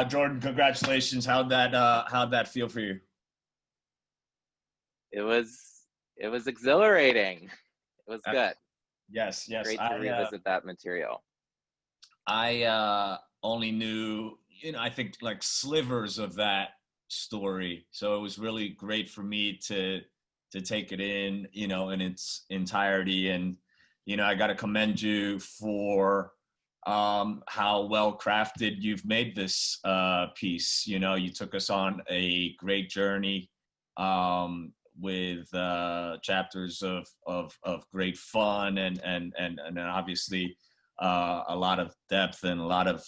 Jordan, congratulations. How'd that feel for you? It was it was exhilarating. It was Uh, good. yes, yes. Great to revisit that material. I only knew, I think like slivers of that story. So it was really great for me to take it in, in its entirety. And, I got to commend you for how well crafted you've made this piece. You took us on a great journey with chapters of great fun and obviously a lot of depth and a lot of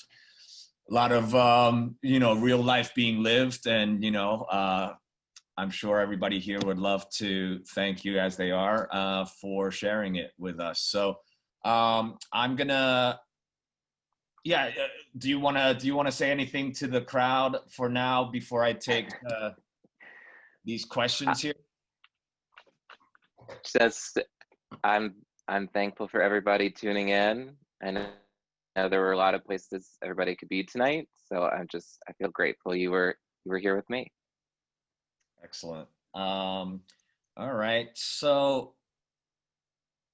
real life being lived. And I'm sure everybody here would love to thank you, as they are, for sharing it with us. So I'm gonna yeah do you want to say anything to the crowd for now before I take these Uh, questions here? Just I'm thankful for everybody tuning in. I know there were a lot of places everybody could be tonight, so I feel grateful you were here with me. Excellent. All right, so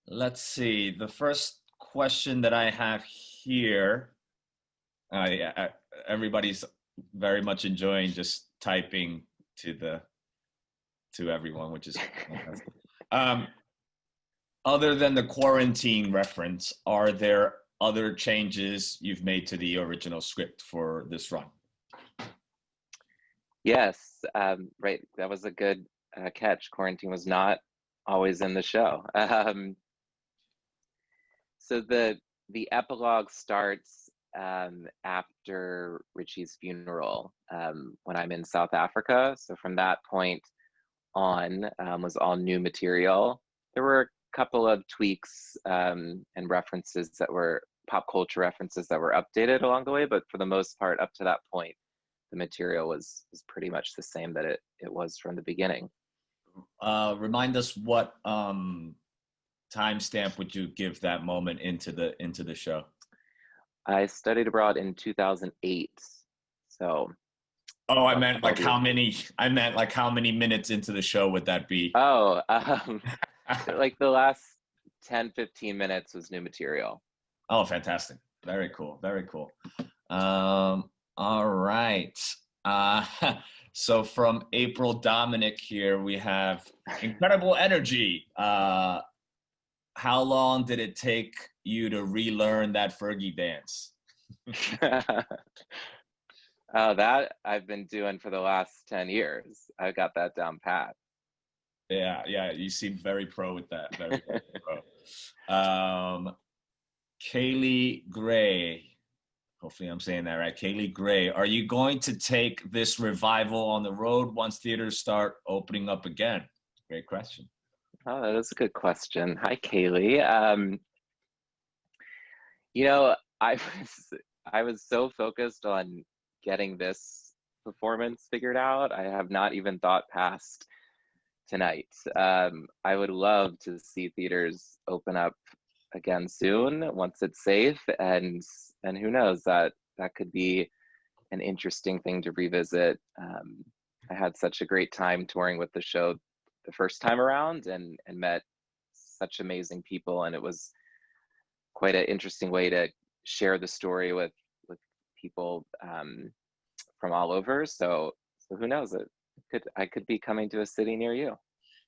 let's see. The first question that I have here, yeah, everybody's very much enjoying just typing to the to everyone, which is fantastic. Um, other than the quarantine reference, are there other changes you've made to the original script for this run? Yes, right. That was a good catch. Quarantine was not always in the show. So the epilogue starts after Richie's funeral when I'm in South Africa. So from that point on was all new material. There were a couple of tweaks and references that were pop culture references that were updated along the way, but for the most part, up to that point, the material was pretty much the same that it was from the beginning. Remind us what timestamp would you give that moment into the show? I studied abroad in 2008, so Oh, I about meant like 12 years. how many? I meant like how many minutes into the show would that be? Oh, like the last 10-15 minutes was new material. Oh, fantastic! Very cool. Very cool. All right. Uh, so from April Dominic here, we have incredible energy. How long did it take you to relearn that Fergie dance? Oh, that I've been doing for the last 10 years. I got that down pat. Yeah, yeah, you seem very pro with that. Very, very pro. Kaylee Gray. Hopefully I'm saying that right. Kaylee Gray, are you going to take this revival on the road once theaters start opening up again? Great question. Oh, that is a good question. Hi, Kaylee. You know, I was so focused on getting this performance figured out. I have not even thought past tonight. I would love to see theaters open up again soon once it's safe, and who knows, that could be an interesting thing to revisit. I had such a great time touring with the show the first time around, and met such amazing people, and it was quite an interesting way to share the story with people from all over. So who knows? I could be coming to a city near you.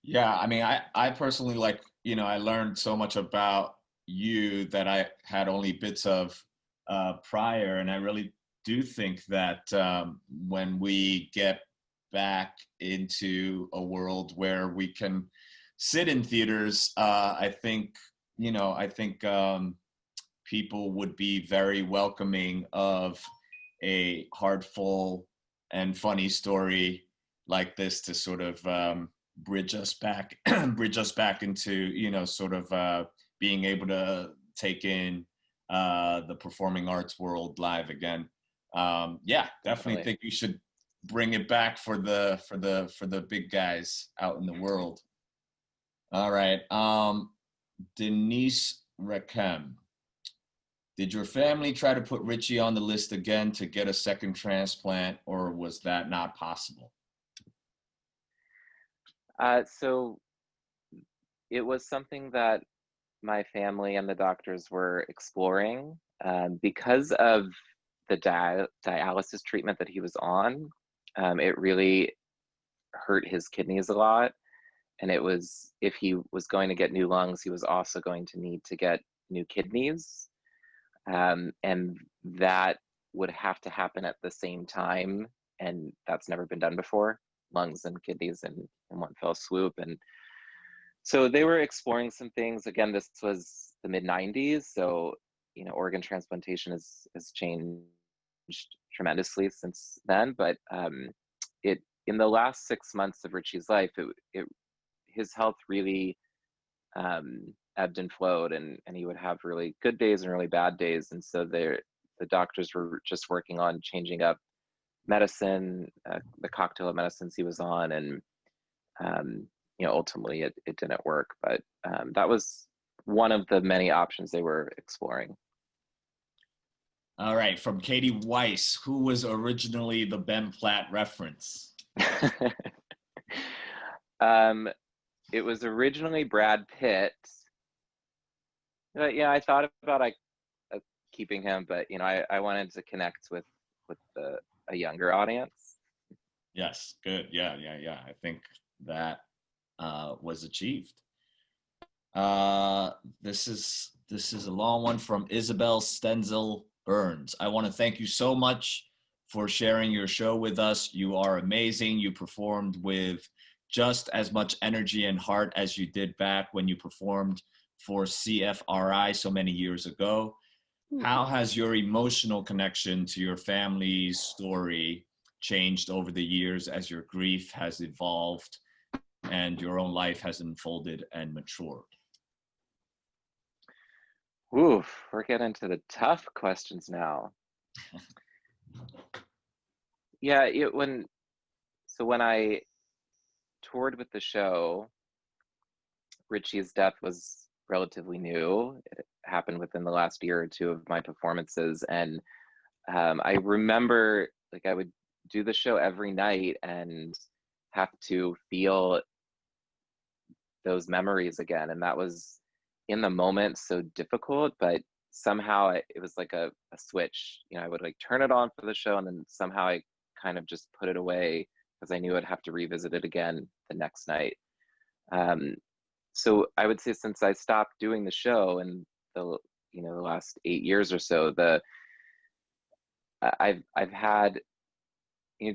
Yeah, I mean, I personally like, I learned so much about you that I had only bits of prior. And I really do think that when we get back into a world where we can sit in theaters, I think people would be very welcoming of a heartful and funny story like this to sort of bridge us back bridge us back into sort of being able to take in the performing arts world live again. Yeah, definitely Definitely. think you should bring it back for the big guys out in the world. All right. Denise Rakem, Did your family try to put Richie on the list again to get a second transplant, or was that not possible? So it was something that my family and the doctors were exploring, because of the dialysis treatment that he was on. It really hurt his kidneys a lot. And it was, if he was going to get new lungs, he was also going to need to get new kidneys. And that would have to happen at the same time. And that's never been done before, lungs and kidneys in one fell swoop. And so they were exploring some things. Again, this was the mid 90s. So, organ transplantation has changed tremendously since then. But it in the last 6 months of Richie's life, his health really ebbed and flowed, and he would have really good days and really bad days. And so the doctors were just working on changing up medicine, the cocktail of medicines he was on, and ultimately it didn't work. But that was one of the many options they were exploring. All right, from Katie Weiss, who was originally the Ben Platt reference? It was originally Brad Pitt. But, I thought about keeping him, but I wanted to connect with a younger audience. Yes, good. Yeah. I think that was achieved. This is a long one from Isabel Stenzel Burns. I want to thank you so much for sharing your show with us. You are amazing. You performed with just as much energy and heart as you did back when you performed for CFRI so many years ago. How has your emotional connection to your family's story changed over the years as your grief has evolved and your own life has unfolded and matured? Ooh, we're getting to the tough questions now. Yeah, when I toured with the show, Richie's death was relatively new. It happened within the last year or two of my performances, and I remember I would do the show every night and have to feel those memories again, and that was in the moment so difficult, but somehow it was like a switch. I would turn it on for the show, and then somehow I kind of just put it away because I knew I'd have to revisit it again the next night. So I would say since I stopped doing the show in the last 8 years or so, I've had,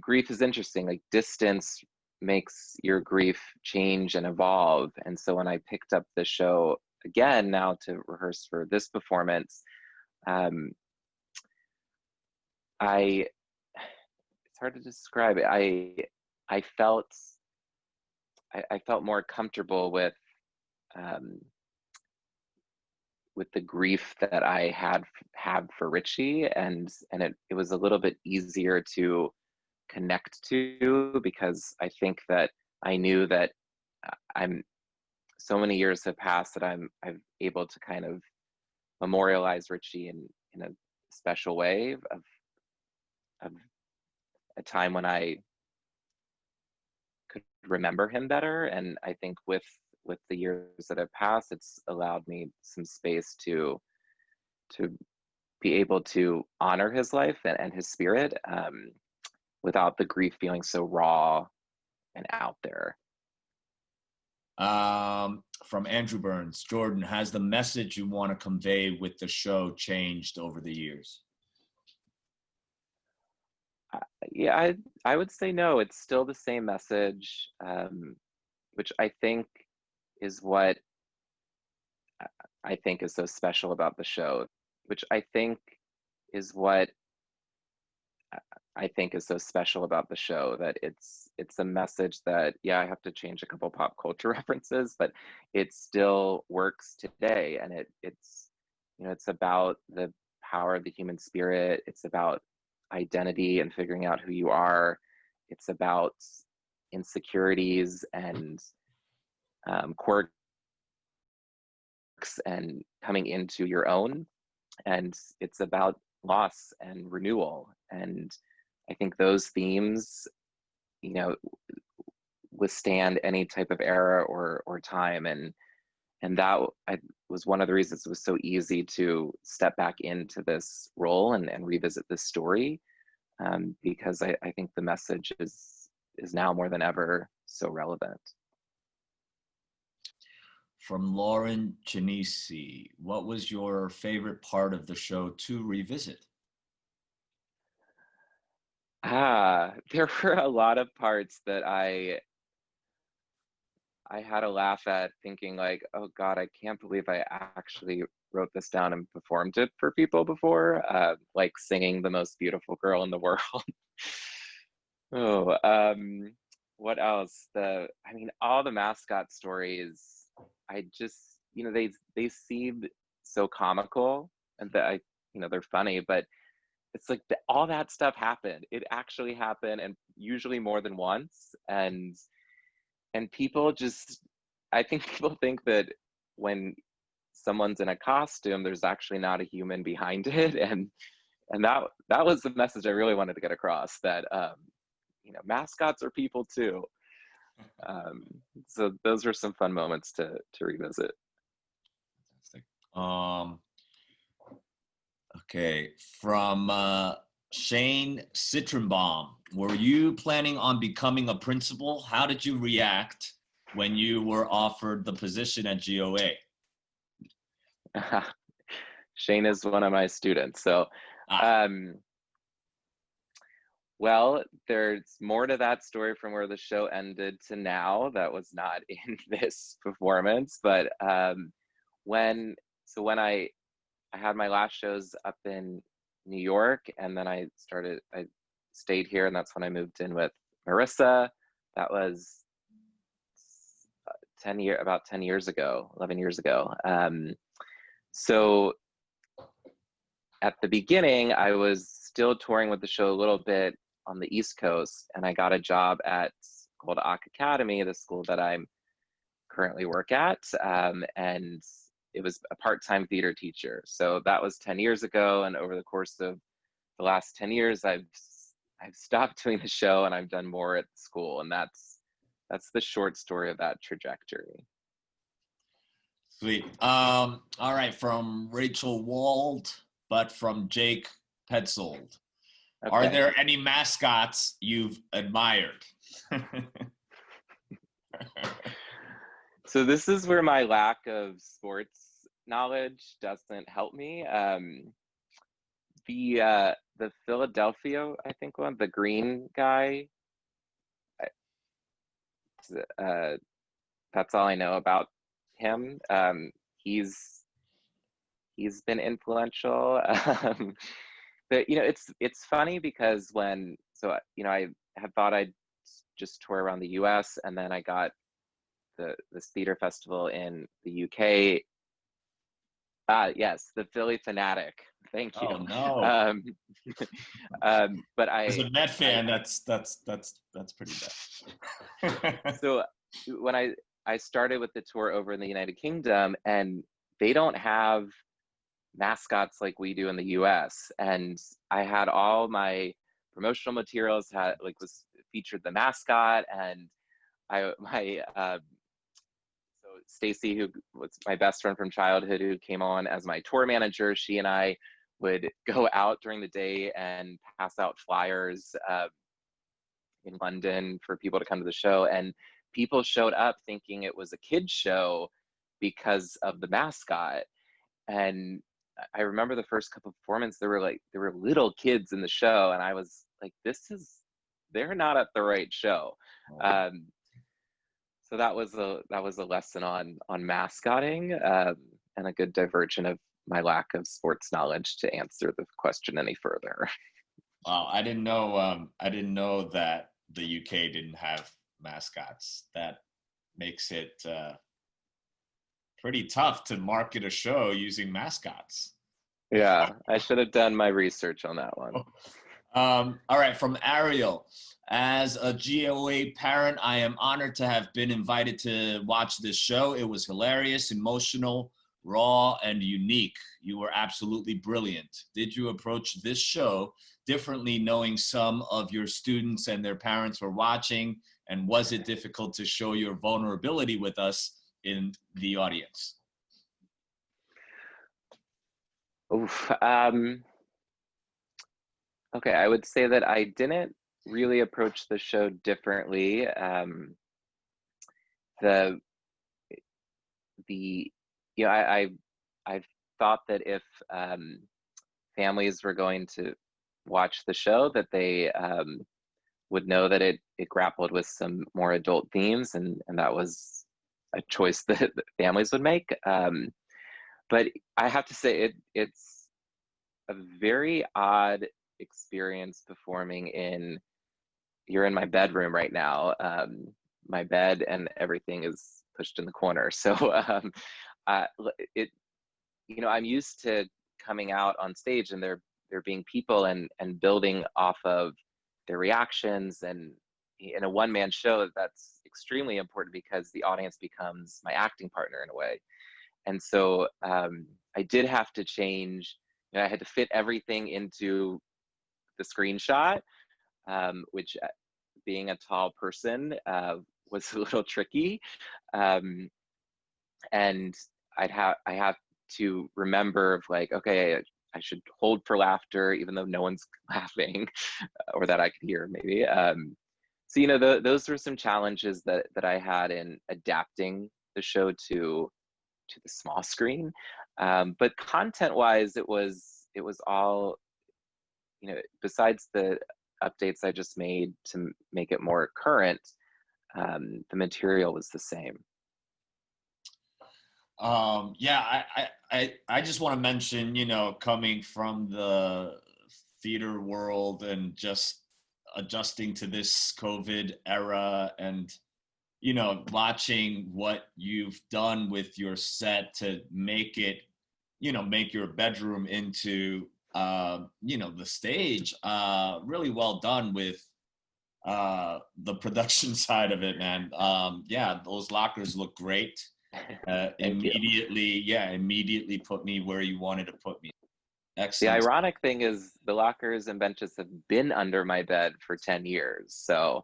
grief is interesting. Distance makes your grief change and evolve. And so when I picked up the show again now to rehearse for this performance, it's hard to describe it. I felt more comfortable with the grief that I had for Richie, and it was a little bit easier to connect to, because I think that I knew that I'm so many years have passed that I'm able to kind of memorialize Richie in a special way of a time when I could remember him better. And I think with the years that have passed, it's allowed me some space to be able to honor his life and his spirit, without the grief feeling so raw and out there. From Andrew Burns, Jordan, has the message you want to convey with the show changed over the years? Yeah, I would say no. It's still the same message, which I think is what I think is so special about the show. Which I think is what I think is so special about the show, that it's a message that, yeah, I have to change a couple pop culture references, but it still works today. And it's it's about the power of the human spirit. It's about identity and figuring out who you are. It's about insecurities and quirks and coming into your own. and it's about loss and renewal. And I think those themes, you know, withstand any type of era or time. And that was one of the reasons it was so easy to step back into this role and revisit this story, because I think the message is now more than ever so relevant. From Lauren Genesi, what was your favorite part of the show to revisit? There were a lot of parts that I had a laugh at, thinking like, oh God, I can't believe I actually wrote this down and performed it for people before, like singing The Most Beautiful Girl in the World. Oh, what else? I mean, all the mascot stories, I just, they seem so comical, and that they're funny, but it's like all that stuff happened. It actually happened, and usually more than once. And people just, I think people think that when someone's in a costume, there's actually not a human behind it. And that was the message I really wanted to get across, that mascots are people too. Um, so those were some fun moments to revisit. Fantastic. Okay, from Shane Citronbaum, were you planning on becoming a principal? How did you react when you were offered the position at GOA? Shane is one of my students, so well, there's more to that story from where the show ended to now. That was not in this performance, but when I had my last shows up in New York, and then I stayed here, and that's when I moved in with Marissa. That was about 10 years ago, 11 years ago. So at the beginning, I was still touring with the show a little bit on the East Coast, and I got a job at called Ack Academy, the school that I'm currently work at, and it was a part-time theater teacher. So that was 10 years ago, and over the course of the last 10 years, I've stopped doing the show, and I've done more at school, and that's the short story of that trajectory. Sweet. All right, from Rachel Wald, but from Jake Petzold. Okay. Are there any mascots you've admired? So this is where my lack of sports knowledge doesn't help me. The Philadelphia, I think one, the green guy. That's all I know about him. He's been influential. But it's funny because I had thought I'd just tour around the US, and then I got this theater festival in the UK. Yes, the Philly Fanatic. Thank you. Oh no. But as a Met fan, that's pretty bad. So when I started with the tour over in the United Kingdom, and they don't have mascots like we do in the US, and I had all my promotional materials was featured the mascot, and so Stacy, who was my best friend from childhood, who came on as my tour manager, she and I would go out during the day and pass out flyers in London for people to come to the show, and people showed up thinking it was a kids show because of the mascot. And I remember the first couple of performances, there were little kids in the show, and I was like, they're not at the right show. So that was a lesson on mascotting, and a good diversion of my lack of sports knowledge to answer the question any further. Wow, I didn't know that the UK didn't have mascots. That makes it pretty tough to market a show using mascots. Yeah, I should have done my research on that one. All right, from Ariel. As a GOA parent, I am honored to have been invited to watch this show. It was hilarious, emotional, raw and unique. You were absolutely brilliant. Did you approach this show differently, knowing some of your students and their parents were watching? And was it difficult to show your vulnerability with us in the audience? Oof. Okay, I would say that I didn't really approach the show differently. The the you know I've thought that if families were going to watch the show, that they would know that it grappled with some more adult themes, and that was a choice that families would make. But I have to say it's a very odd experience performing in. You're in my bedroom right now. My bed and everything is pushed in the corner. So uh, it I'm used to coming out on stage and there being people and building off of their reactions, and in a one-man show that's extremely important because the audience becomes my acting partner in a way. And so I did have to change. I had to fit everything into the screenshot, which being a tall person was a little tricky. And I have to remember of like, okay, I should hold for laughter even though no one's laughing, or that I could hear maybe. So those were some challenges that I had in adapting the show to the small screen. But content-wise, it was all, besides the updates I just made to make it more current, the material was the same. Yeah, I just want to mention, coming from the theater world and just adjusting to this COVID era, and watching what you've done with your set to make it, make your bedroom into the stage. Really well done with the production side of it, man. Yeah, those lockers look great. Immediately put me where you wanted to put me. The Excellent. ironic thing is the lockers and benches have been under my bed for 10 years. So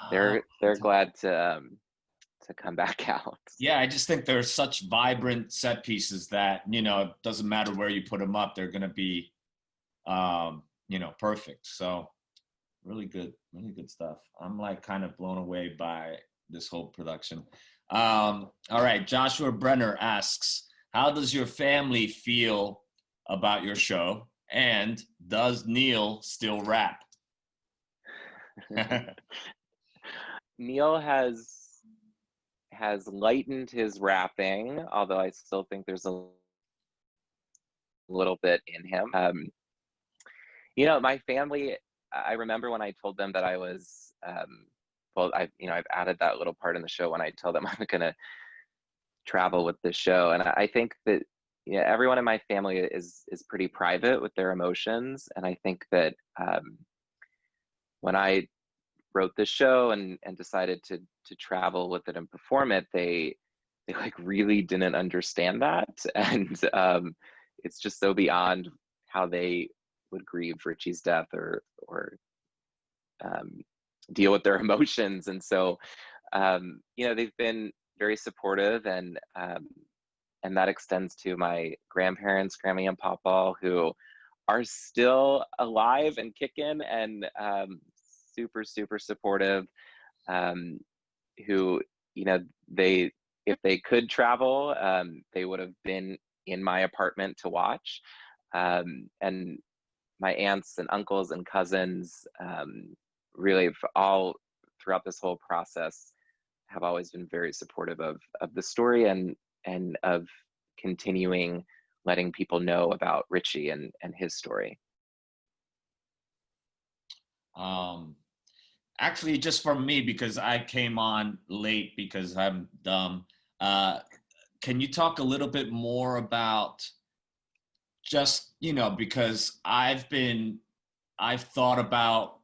they're glad to come back out. Yeah, I just think they're such vibrant set pieces that, it doesn't matter where you put them up, they're going to be, perfect. So really good stuff. I'm like kind of blown away by this whole production. All right, Joshua Brenner asks, how does your family feel about your show? And does Neil still rap? Neil has lightened his rapping, although I still think there's a little bit in him. My family, I remember when I told them that I was, I've added that little part in the show when I tell them I'm going to travel with the show. And I think that everyone in my family is pretty private with their emotions. And I think that when I wrote this show and decided to travel with it and perform it, they like really didn't understand that. And it's just so beyond how they would grieve Richie's death or deal with their emotions. And so, they've been very supportive, and that extends to my grandparents, Grammy and Pawpaw, who are still alive and kicking, and super, super supportive, who, if they could travel, they would have been in my apartment to watch. And my aunts and uncles and cousins, really all throughout this whole process, have always been very supportive of the story and of continuing letting people know about Richie and his story. Actually, just for me, because I came on late because I'm dumb. Can you talk a little bit more about just, because I've thought about,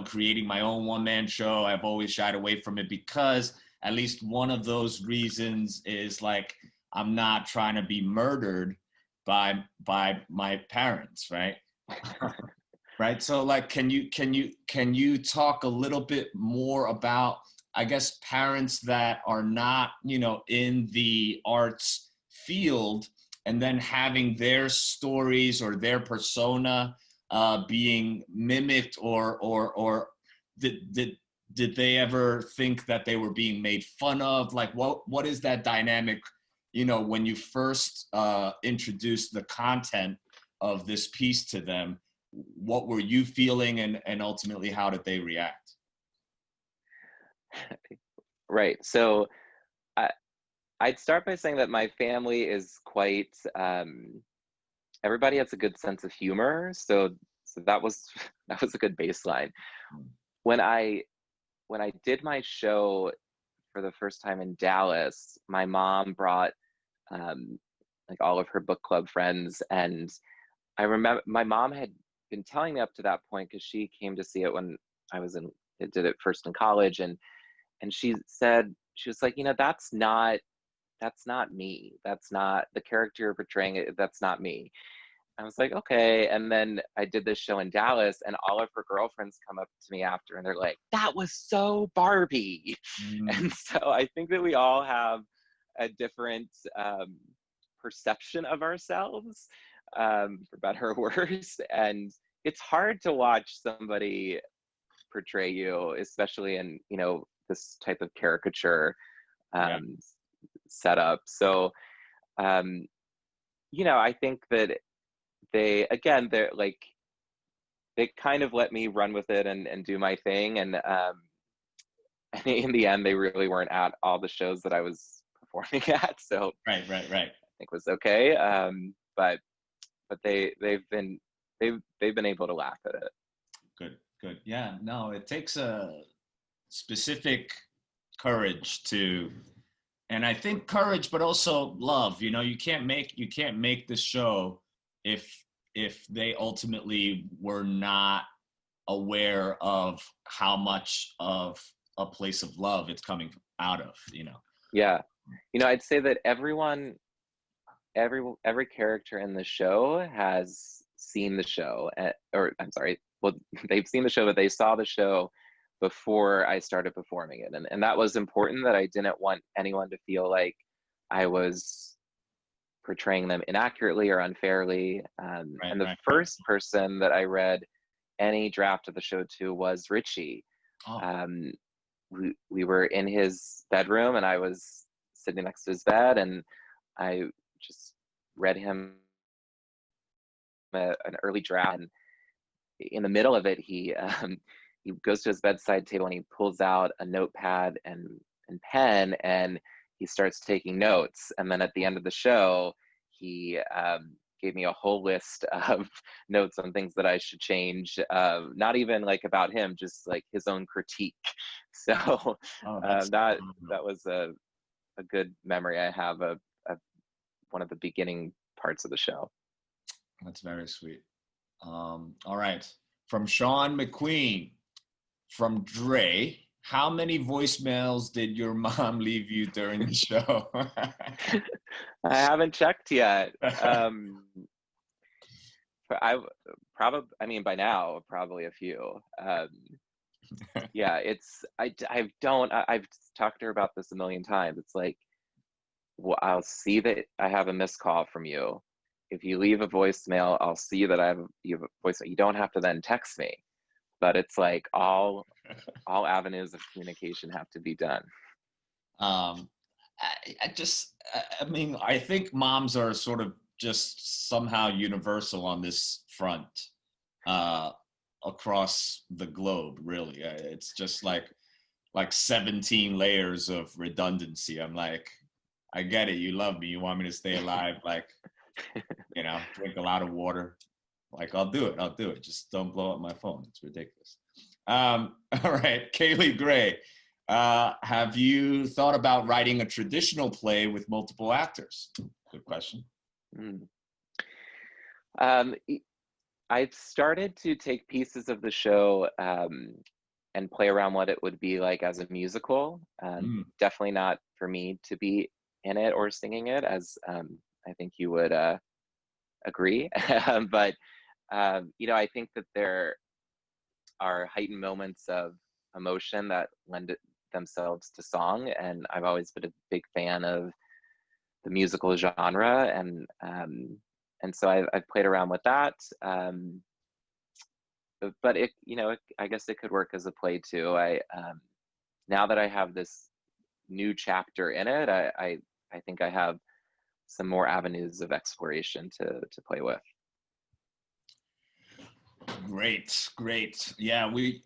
creating my own one-man show. I've always shied away from it because at least one of those reasons is like, I'm not trying to be murdered by my parents, right? Right. So like, can you talk a little bit more about, I guess, parents that are not, in the arts field, and then having their stories or their persona being mimicked, or did they ever think that they were being made fun of? Like, what is that dynamic? When you first introduced the content of this piece to them, what were you feeling, and ultimately how did they react? Right. So I, I'd start by saying that my family is quite, everybody has a good sense of humor. So that was that was a good baseline. When I when I did my show for the first time in Dallas, my mom brought um, like all of her book club friends, and I remember my mom had been telling me up to that point because she came to see it when I was in, it did it first in college, and she said, she was like, that's not me. That's not the character you're portraying. That's not me. I was like, okay. And then I did this show in Dallas, and all of her girlfriends come up to me after, and they're like, that was so Barbie. Mm, And so I think that we all have a different perception of ourselves, for better or worse. And it's hard to watch somebody portray you, especially in, this type of caricature yeah, um, setup. So, um, I think that they're like, they kind of let me run with it and do my thing. And in the end, they really weren't at all the shows that I was performing at. So right. I think it was okay. But they've been able to laugh at it. Good. Yeah, no, it takes a specific courage to, and I think courage, but also love. You can't make the show if they ultimately were not aware of how much of a place of love it's coming out of. Yeah, I'd say that every character in the show has seen the show, or I'm sorry, well, they've seen the show, but they saw the show before I started performing it, and that was important. That I didn't want anyone to feel like I was portraying them inaccurately or unfairly. Right, And the right. first person that I read any draft of the show to was Richie. Oh, Um, we were in his bedroom, and I was sitting next to his bed, and I just read him an early draft. And in the middle of it, he goes to his bedside table, and he pulls out a notepad and pen, and he starts taking notes. And then at the end of the show, he gave me a whole list of notes on things that I should change. Not even like about him, just like his own critique. So oh, that's that was a good memory I have of one of the beginning parts of the show. very sweet. All right. From Sean McQueen, from Dre, how many voicemails did your mom leave you during the show? I haven't checked yet. I probably, I mean, by now, probably a few. Yeah, I don't, I've talked to her about this a million times. It's like, well, I'll see that I have a missed call from you. If you leave a voicemail, I'll see that you have a voicemail. You don't have to then text me, but it's like all avenues of communication have to be done. um, I mean, I think moms are sort of just somehow universal on this front, uh, across the globe, really. It's just like 17 layers of redundancy. I'm like, I get it. You love me. You want me to stay alive. Like, drink a lot of water. Like, I'll do it. I'll do it. Just don't blow up my phone. It's ridiculous. All right, Kaylee Gray. Have you thought about writing a traditional play with multiple actors? Good question. Mm. Um, I've started to take pieces of the show and play around what it would be like as a musical. Mm, Definitely not for me to be in it or singing it, as I think you would agree. But I think that there are heightened moments of emotion that lend themselves to song, and I've always been a big fan of the musical genre, and so I've played around with that. But I guess it could work as a play too. Now that I have this new chapter in it, I think I have some more avenues of exploration to play with. Great. Yeah, we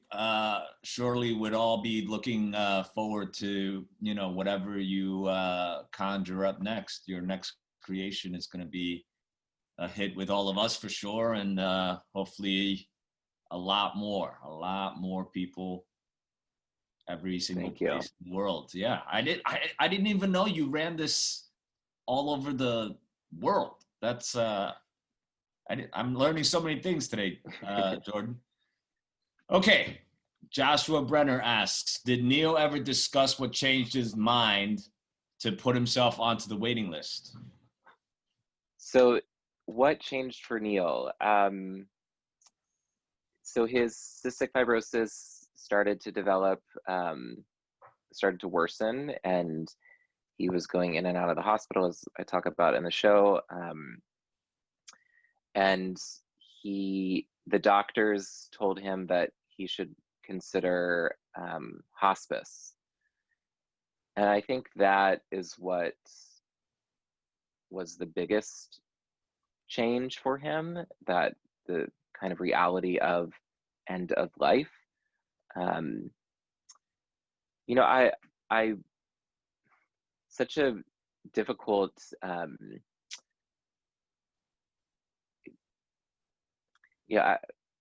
surely would all be looking forward to, whatever you conjure up next. Your next creation is going to be a hit with all of us for sure, and hopefully a lot more people every single Thank you. place in the world. Yeah, I didn't even know you ran this all over the world. That's I'm learning so many things today, Jordan. Okay, Joshua Brenner asks, did Neil ever discuss what changed his mind to put himself onto the waiting list? So what changed for Neil? So his cystic fibrosis started to develop, started to worsen, and he was going in and out of the hospital, as I talk about in the show. And the doctors told him that he should consider hospice. And I think that is what was the biggest change for him, that the kind of reality of end of life. I such a difficult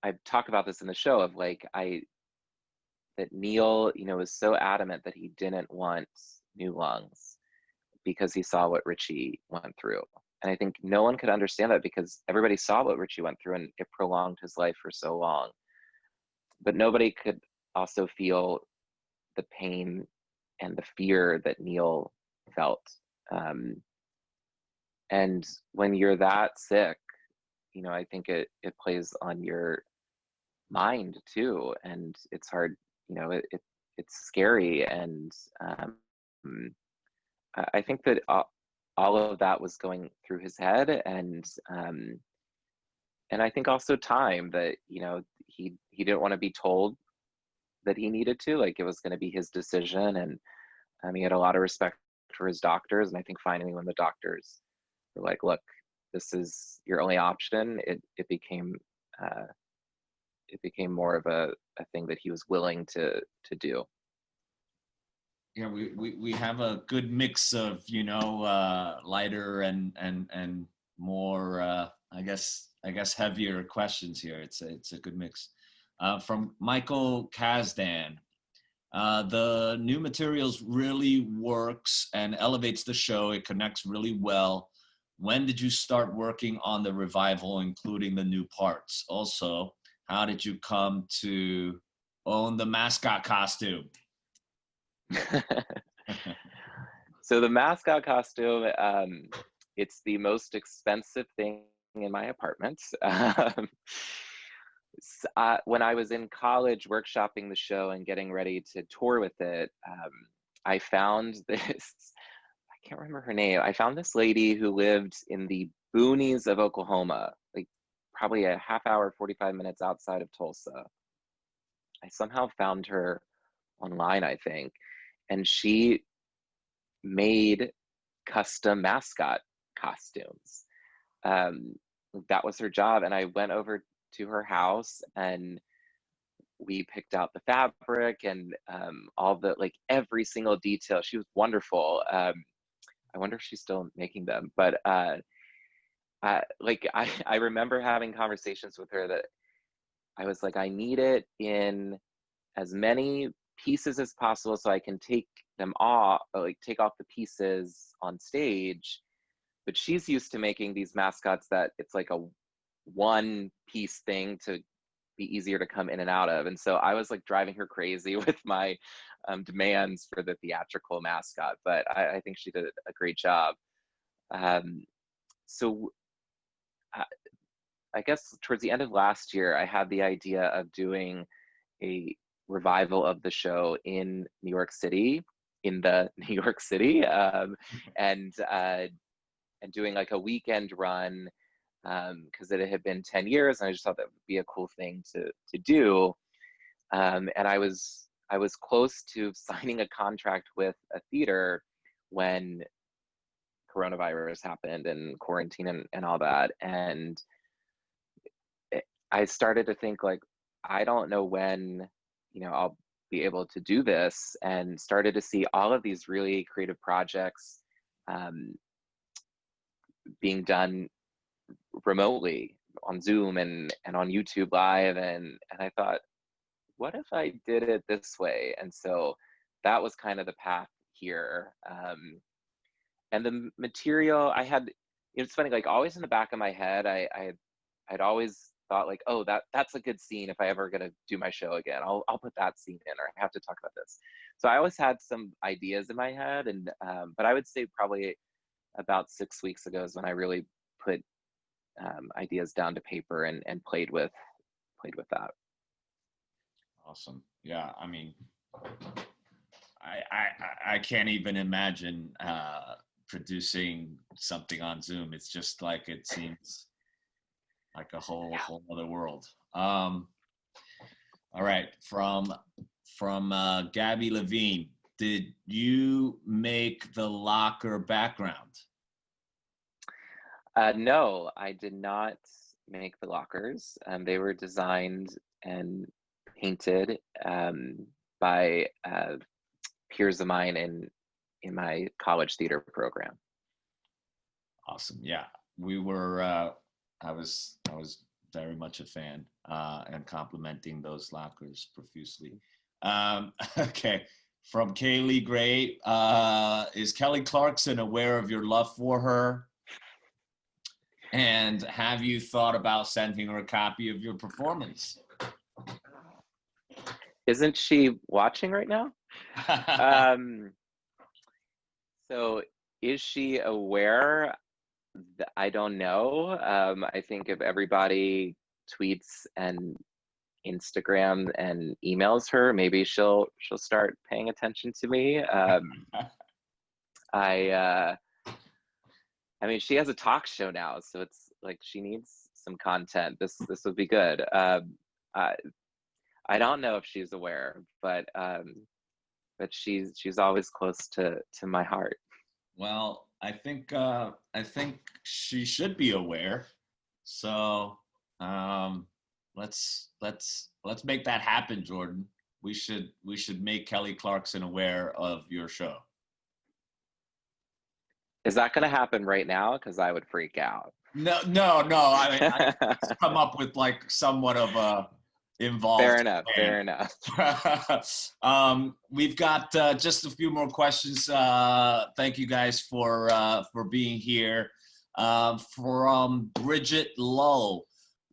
I talk about this in the show of that Neil, was so adamant that he didn't want new lungs because he saw what Richie went through. And I think no one could understand that because everybody saw what Richie went through and it prolonged his life for so long. But nobody could also feel the pain and the fear that Neil felt. And when you're that sick, I think it plays on your mind too, and it's hard. It's scary, and I think that all of that was going through his head, and I think also time that he didn't want to be told that he needed to, like it was going to be his decision, and he had a lot of respect for his doctors, and I think finally when the doctors were like, look, this is your only option, it became more of a thing that he was willing to do. Yeah, we have a good mix of lighter and more I guess heavier questions here. It's a good mix. From Michael Kazdan, the new materials really works and elevates the show. It connects really well. When did you start working on the revival, including the new parts? Also, how did you come to own the mascot costume? So the mascot costume, it's the most expensive thing in my apartment. When I was in college workshopping the show and getting ready to tour with it, I found this, I can't remember her name. I found this lady who lived in the boonies of Oklahoma, like probably a half hour, 45 minutes outside of Tulsa. I somehow found her online, I think, and she made custom mascot costumes. That was her job, and I went over to her house and we picked out the fabric and all the every single detail. She was wonderful. I wonder if she's still making them, but I remember having conversations with her that I was like, I need it in as many pieces as possible so I can take them off, take off the pieces on stage. But she's used to making these mascots that it's like a one piece thing to be easier to come in and out of. And so I was driving her crazy with my demands for the theatrical mascot, but I think she did a great job. Um, so I, I guess towards the end of last year, I had the idea of doing a revival of the show in New York City, in the New York City, and doing like a weekend run, because it had been 10 years, and I just thought that would be a cool thing to do. And I was close to signing a contract with a theater when coronavirus happened and quarantine and all that. And I started to think like, I don't know when, I'll be able to do this, and started to see all of these really creative projects being done remotely on Zoom and on YouTube Live. And I thought, what if I did it this way? And so that was kind of the path here. And the material I had, it's funny, like always in the back of my head, I'd always thought like, oh, that's a good scene. If I ever gonna do my show again, I'll put that scene in, or I have to talk about this. So I always had some ideas in my head, and but I would say probably about 6 weeks ago is when I really put ideas down to paper and played with that. Awesome. Yeah, I mean, I can't even imagine producing something on Zoom. It's just like, it seems like a whole other world. All right, from Gabby Levine, did you make the locker background? No, I did not make the lockers. They were designed and painted by peers of mine in my college theater program. Awesome. Yeah, we were. I was very much a fan and complimenting those lockers profusely. Okay, from Kaylee Gray, is Kelly Clarkson aware of your love for her? And have you thought about sending her a copy of your performance? Isn't she watching right now? So is she aware? I don't know. I think if everybody tweets and Instagram and emails her, maybe she'll start paying attention to me. I mean, she has a talk show now, so it's like she needs some content. This would be good. I don't know if she's aware, but she's always close to my heart. Well, I think she should be aware. So let's make that happen, Jordan. We should make Kelly Clarkson aware of your show. Is that going to happen right now? Because I would freak out. No. I mean, I come up with like somewhat of a involved. Fair enough. We've got just a few more questions. Thank you guys for being here. From Bridget Lowe,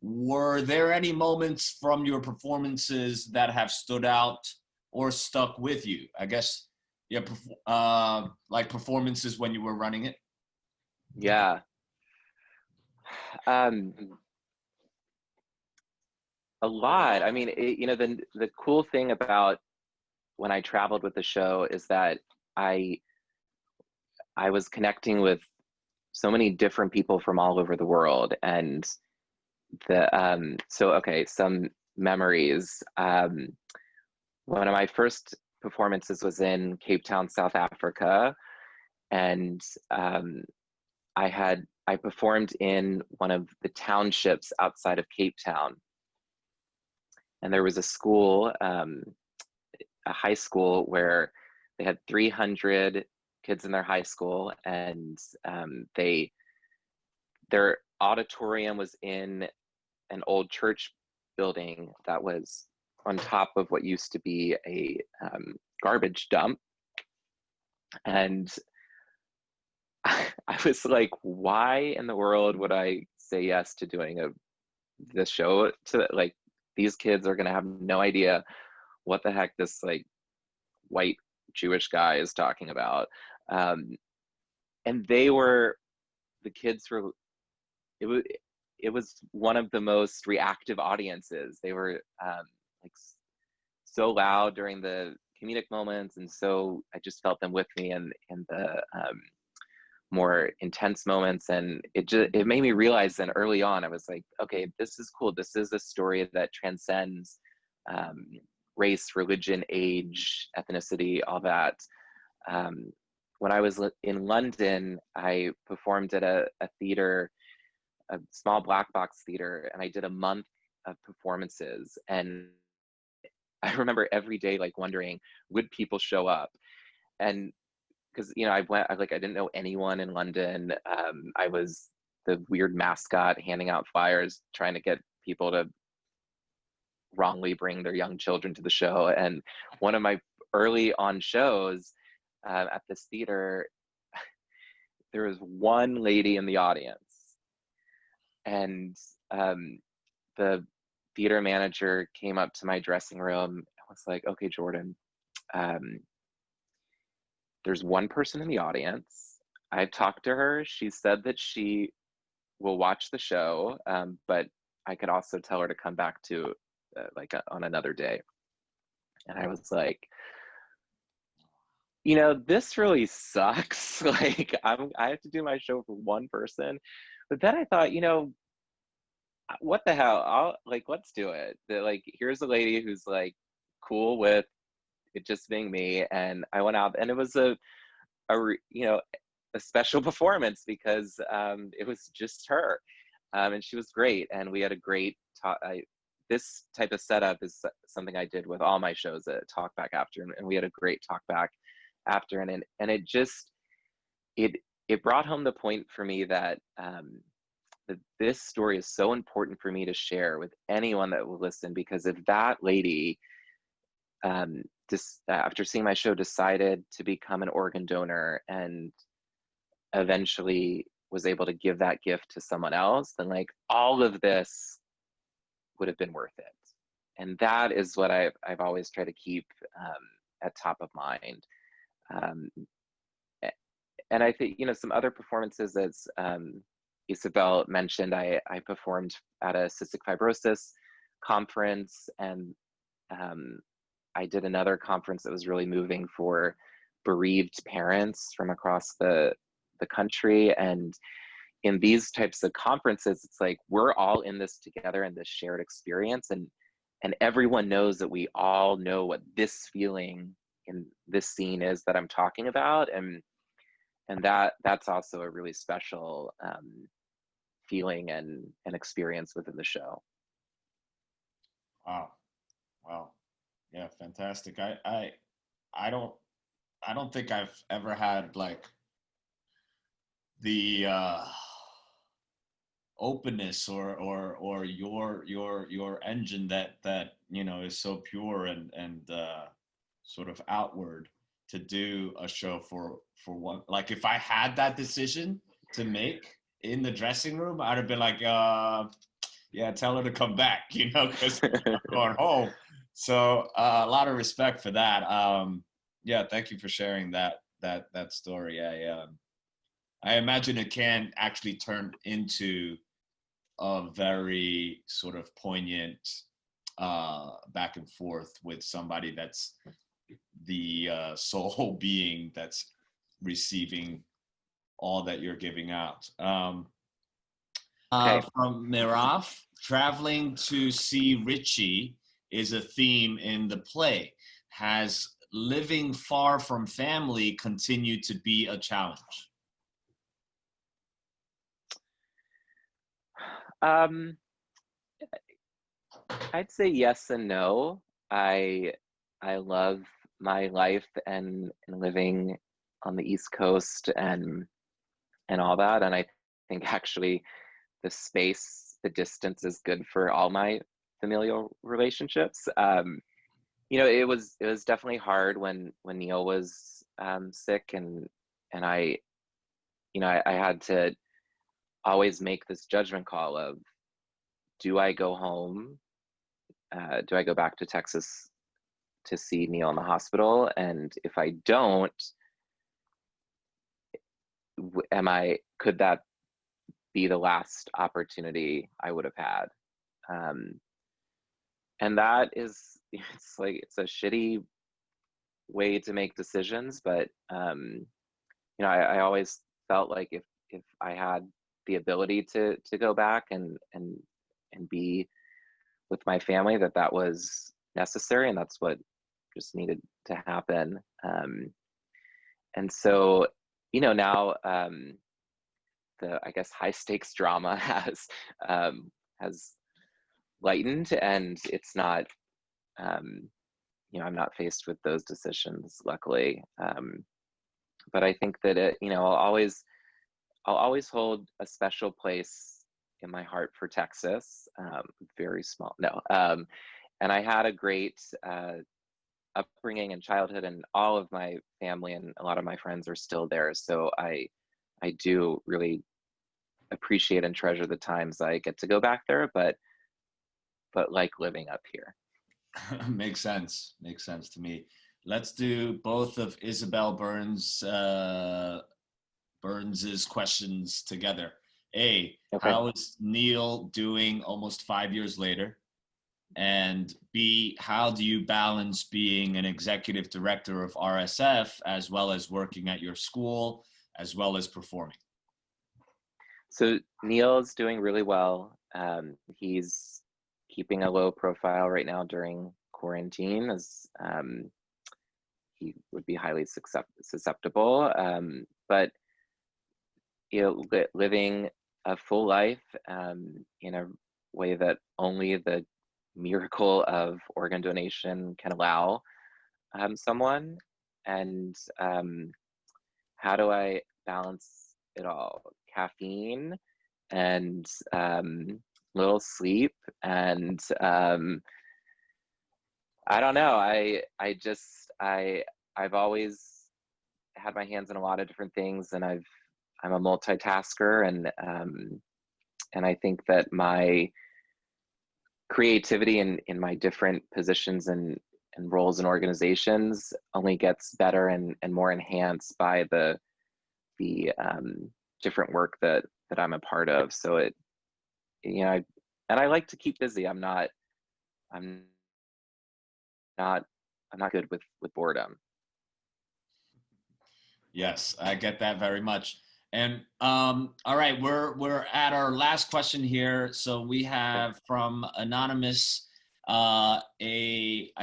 were there any moments from your performances that have stood out or stuck with you? I guess, yeah, like performances when you were running it. Yeah. A lot. I mean, the cool thing about when I traveled with the show is that I was connecting with so many different people from all over the world. And some memories. One of my first performances was in Cape Town, South Africa, and I performed in one of the townships outside of Cape Town. And there was a school, a high school, where they had 300 kids in their high school, and their auditorium was in an old church building that was on top of what used to be a garbage dump. And I was like, why in the world would I say yes to doing this show? To like, these kids are gonna have no idea what the heck this like white Jewish guy is talking about. And the kids were, it was, it was one of the most reactive audiences. They were like so loud during the comedic moments, and so I just felt them with me in the more intense moments, and it made me realize then early on, I was like, okay, this is cool. This is a story that transcends race, religion, age, ethnicity, all that. When I was in London, I performed at a theater, a small black box theater, and I did a month of performances. And I remember every day like wondering, would people show up? And because I didn't know anyone in London. I was the weird mascot handing out flyers, trying to get people to wrongly bring their young children to the show. And one of my early on shows at this theater, there was one lady in the audience, and the theater manager came up to my dressing room and was like, okay, Jordan, there's one person in the audience. I've talked to her. She said that she will watch the show, but I could also tell her to come back to on another day. And I was like, this really sucks. Like I have to do my show for one person. But then I thought, what the hell? Let's do it. Here's a lady who's like cool with it just being me. And I went out, and it was a special performance because it was just her, and she was great, and we had a great talk. This type of setup is something I did with all my shows at Talkback after, and we had a great talkback after, and it just it brought home the point for me that that this story is so important for me to share with anyone that will listen, because if that lady after seeing my show decided to become an organ donor and eventually was able to give that gift to someone else, then like all of this would have been worth it. And that is what I've always tried to keep at top of mind. And I think, some other performances, as Isabel mentioned, I performed at a cystic fibrosis conference, and I did another conference that was really moving for bereaved parents from across the country. And in these types of conferences, it's like we're all in this together in this shared experience, and everyone knows that we all know what this feeling in this scene is that I'm talking about, and that's also a really special feeling and experience within the show. Wow. Yeah, fantastic. I don't think I've ever had like the openness or your engine that is so pure and sort of outward to do a show for one. Like if I had that decision to make in the dressing room, I'd have been like, yeah, tell her to come back, because I'm going home. So a lot of respect for that. Yeah, thank you for sharing that story. I imagine it can actually turn into a very sort of poignant back and forth with somebody that's the sole being that's receiving all that you're giving out. Okay. From Miraf, traveling to see Richie is a theme in the play. Has living far from family continued to be a challenge? I'd say yes and no. I love my life and living on the East Coast and all that, and I think actually the space, the distance is good for all my familial relationships. It was definitely hard when Neil was sick, and I had to always make this judgment call of, do I go home? Do I go back to Texas to see Neil in the hospital, and if I don't, could that be the last opportunity I would have had? And that is, it's a shitty way to make decisions, but I always felt like if I had the ability to go back and be with my family, that was necessary, and that's what just needed to happen. And so, now the, I guess, high stakes drama has lightened, and it's not, I'm not faced with those decisions, luckily. But I think that I'll always hold a special place in my heart for Texas. Very small, no. And I had a great upbringing and childhood, and all of my family and a lot of my friends are still there. So I do really appreciate and treasure the times I get to go back there, but like living up here. Makes sense to me. Let's do both of Isabel Burns's questions together. A, Okay. how is Neil doing almost 5 years later? And B, how do you balance being an executive director of RSF as well as working at your school, as well as performing? So Neil is doing really well. He's keeping a low profile right now during quarantine, as he would be highly susceptible. But living a full life in a way that only the miracle of organ donation can allow someone. And how do I balance it all? Caffeine and little sleep, and I don't know. I've always had my hands in a lot of different things, and I'm a multitasker, and I think that my creativity in my different positions and roles in organizations only gets better and more enhanced by the different work that I'm a part of. So and I like to keep busy. I'm not good with boredom. Yes, I get that very much. And all right, we're at our last question here. So we have from Anonymous I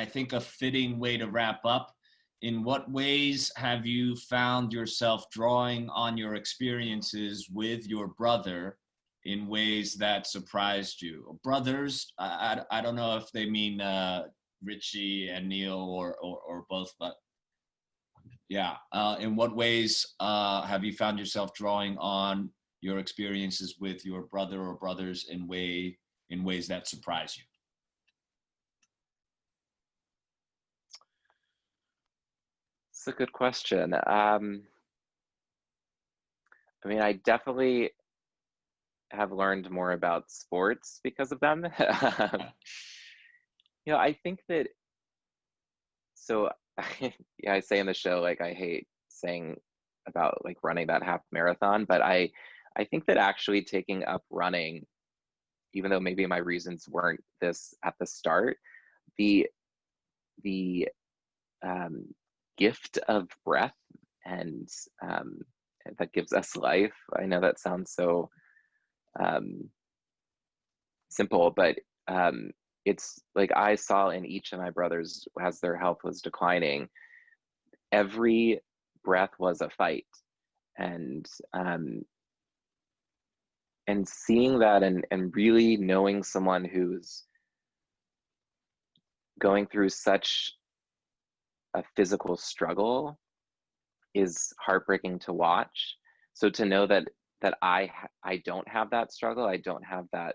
think a fitting way to wrap up. In what ways have you found yourself drawing on your experiences with your brother in ways that surprised you? Brothers, I don't know if they mean Richie and Neil or both, but yeah. In what ways have you found yourself drawing on your experiences with your brother or brothers in ways that surprise you? It's a good question. I mean, I definitely have learned more about sports because of them. I think that, so yeah, I say in the show, like, I hate saying about like running that half marathon, but I think that actually taking up running, even though maybe my reasons weren't this at the start, the gift of breath and that gives us life. I know that sounds so simple, but it's like I saw in each of my brothers as their health was declining, every breath was a fight. And seeing that and really knowing someone who's going through such a physical struggle is heartbreaking to watch. So to know that I don't have that struggle, I don't have that,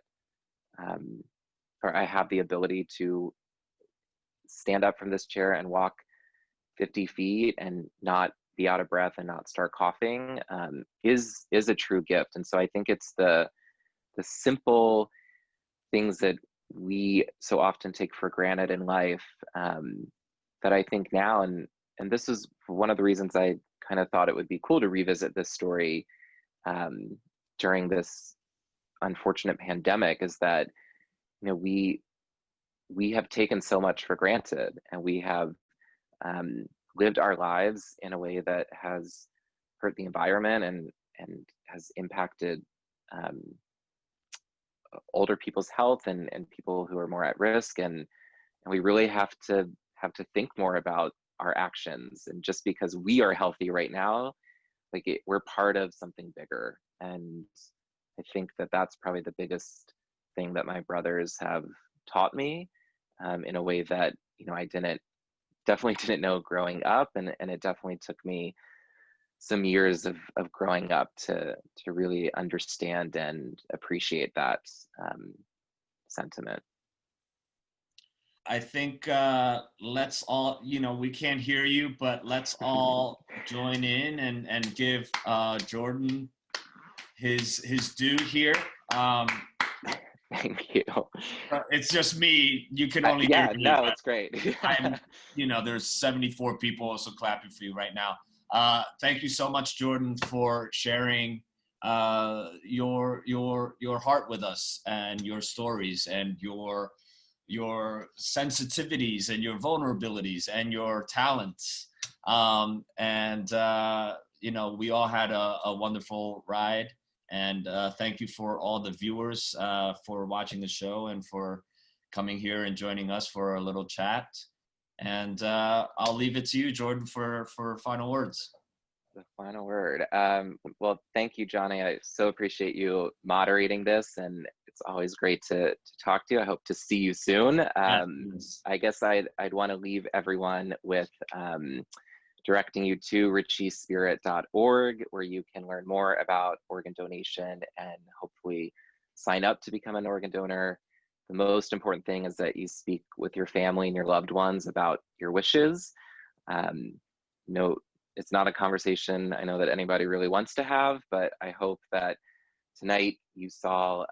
or I have the ability to stand up from this chair and walk 50 feet and not be out of breath and not start coughing, is a true gift. And so I think it's the simple things that we so often take for granted in life, that I think now, and this is one of the reasons I kind of thought it would be cool to revisit this story um, during this unfortunate pandemic, is that we have taken so much for granted, and we have lived our lives in a way that has hurt the environment and has impacted um, older people's health and people who are more at risk, and we really have to think more about our actions. And just because we are healthy right now, we're part of something bigger. And I think that that's probably the biggest thing that my brothers have taught me, in a way that I definitely didn't know growing up, and it definitely took me some years of growing up to really understand and appreciate that sentiment. I think let's all, we can't hear you, but let's all join in and give Jordan his due here. Thank you. It's just me. You can only hear Yeah, me, no, but it's great. I'm, there's 74 people also clapping for you right now. Thank you so much, Jordan, for sharing your heart with us, and your stories, and your sensitivities, and your vulnerabilities, and your talents. We all had a wonderful ride. And thank you for all the viewers for watching the show, and for coming here and joining us for a little chat. And I'll leave it to you, Jordan, for final words. The final word. Well, thank you, Johnny. I so appreciate you moderating this, and it's always great to talk to you. I hope to see you soon. Yes. I guess I'd want to leave everyone with directing you to richiespirit.org, where you can learn more about organ donation and hopefully sign up to become an organ donor. The most important thing is that you speak with your family and your loved ones about your wishes. No, it's not a conversation I know that anybody really wants to have, but I hope that tonight you saw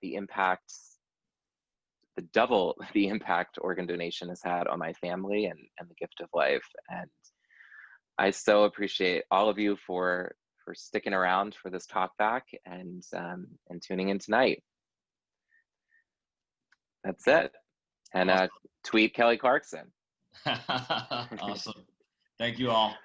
the impact, the impact organ donation has had on my family and the gift of life. And I so appreciate all of you for sticking around for this talkback and tuning in tonight. That's it. And Awesome. tweet Kelly Clarkson. Awesome. Thank you all.